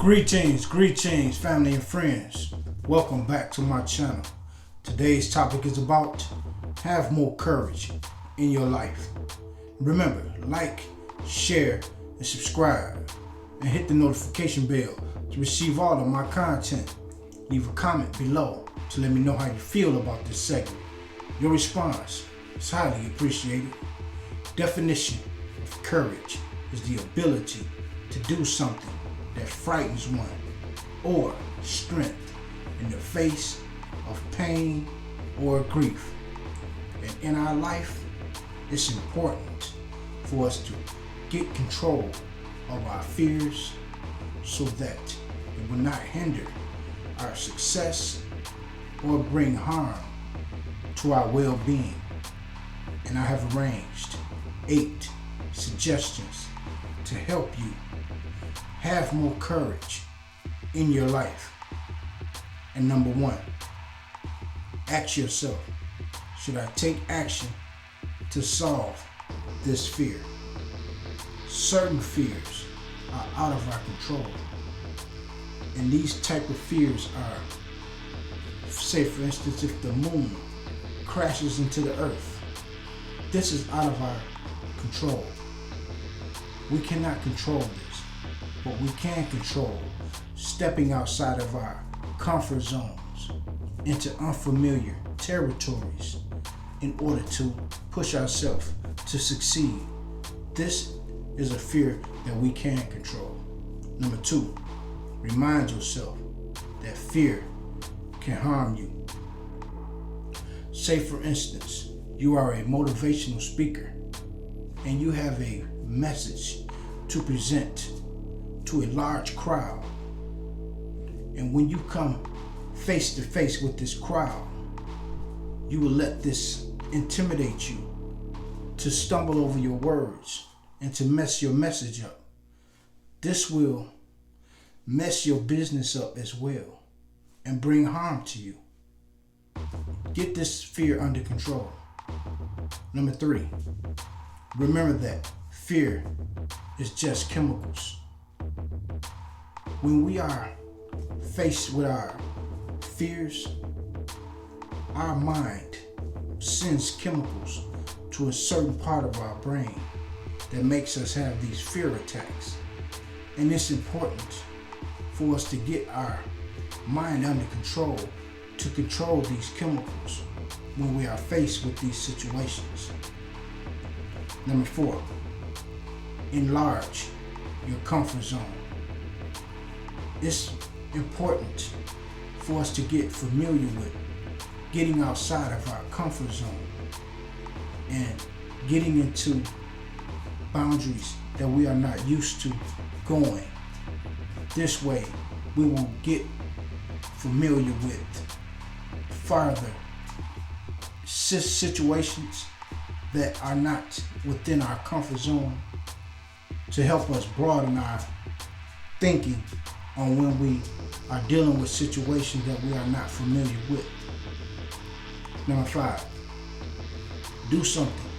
Greetings, family and friends. Welcome back to my channel. Today's topic is about have more courage in your life. Remember, like, share, and subscribe, and hit the notification bell to receive all of my content. Leave a comment below to let me know how you feel about this segment. Your response is highly appreciated. Definition of courage is the ability to do something that frightens one, or strength in the face of pain or grief. And in our life, it's important for us to get control of our fears so that it will not hinder our success or bring harm to our well-being. And I have arranged 8 suggestions to help you have more courage in your life. And number 1, ask yourself, should I take action to solve this fear? Certain fears are out of our control. And these type of fears are, say for instance, if the moon crashes into the earth, this is out of our control. We cannot control this. But we can control stepping outside of our comfort zones into unfamiliar territories in order to push ourselves to succeed. This is a fear that we can control. Number 2, remind yourself that fear can harm you. Say for instance, you are a motivational speaker and you have a message to present to a large crowd. And when you come face to face with this crowd, you will let this intimidate you to stumble over your words and to mess your message up. This will mess your business up as well and bring harm to you. Get this fear under control. Number 3, remember that fear is just chemicals. When we are faced with our fears, our mind sends chemicals to a certain part of our brain that makes us have these fear attacks. And it's important for us to get our mind under control to control these chemicals when we are faced with these situations. Number 4, enlarge your comfort zone. It's important for us to get familiar with getting outside of our comfort zone and getting into boundaries that we are not used to going. This way, we will get familiar with farther situations that are not within our comfort zone to help us broaden our thinking on when we are dealing with situations that we are not familiar with. Number 5, do something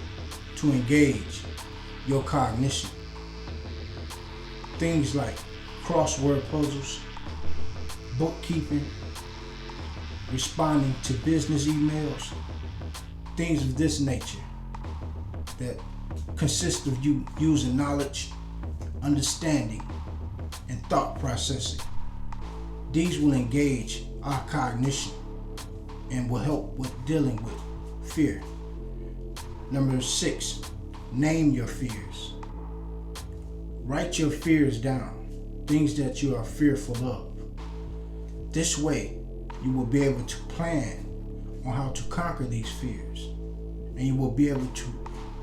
to engage your cognition. Things like crossword puzzles, bookkeeping, responding to business emails, things of this nature that consist of you using knowledge, understanding, and thought processing. These will engage our cognition and will help with dealing with fear. Number 6, name your fears. Write your fears down, things that you are fearful of. This way, you will be able to plan on how to conquer these fears, and you will be able to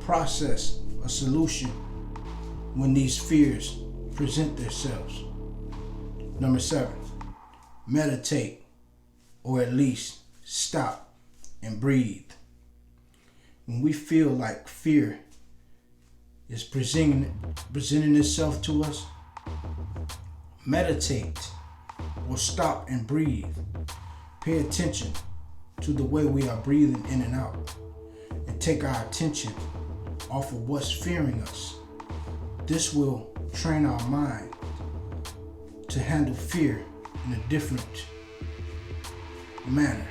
process a solution when these fears present themselves. Number 7, meditate, or at least stop and breathe. When we feel like fear is presenting itself to us, meditate or stop and breathe. Pay attention to the way we are breathing in and out, and take our attention off of what's fearing us. This will train our mind to handle fear in a different manner.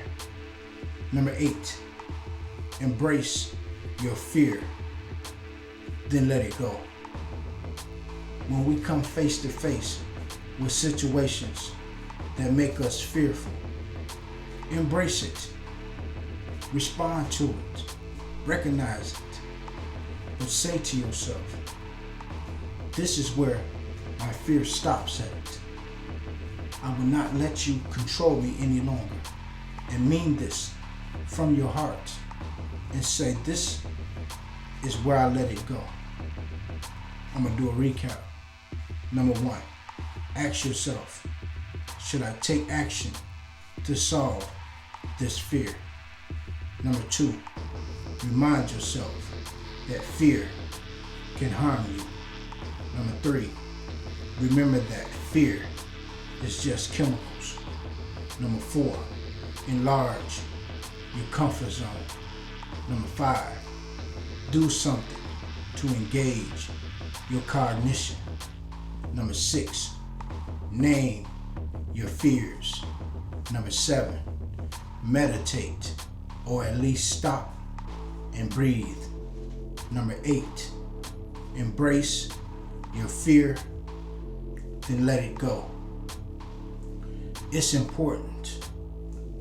Number 8, embrace your fear, then let it go. When we come face to face with situations that make us fearful, embrace it, respond to it, recognize it, but say to yourself, this is where my fear stops at. I will not let you control me any longer. And mean this from your heart and say, this is where I let it go. I'm going to do a recap. Number 1, ask yourself, should I take action to solve this fear? Number 2, remind yourself that fear can harm you. Number 3, remember that fear is just chemicals. Number 4, enlarge your comfort zone. Number 5, do something to engage your cognition. Number 6, name your fears. Number 7, meditate or at least stop and breathe. Number 8, embrace your fear, then let it go. It's important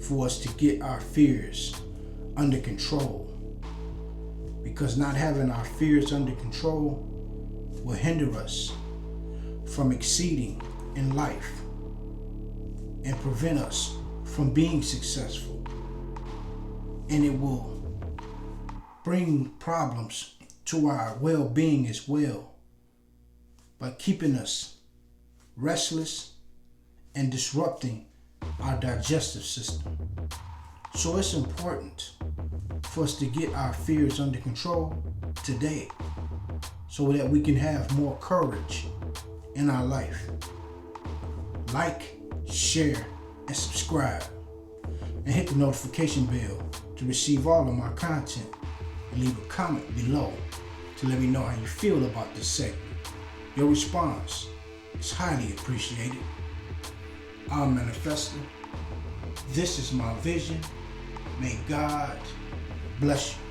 for us to get our fears under control, because not having our fears under control will hinder us from exceeding in life and prevent us from being successful. And it will bring problems to our well-being as well by keeping us restless and disrupting our digestive system. So it's important for us to get our fears under control today so that we can have more courage in our life. Like, share, and subscribe, and hit the notification bell to receive all of my content, and leave a comment below to let me know how you feel about this segment. Your response is highly appreciated. I'm Manifestor. This is my vision. May God bless you.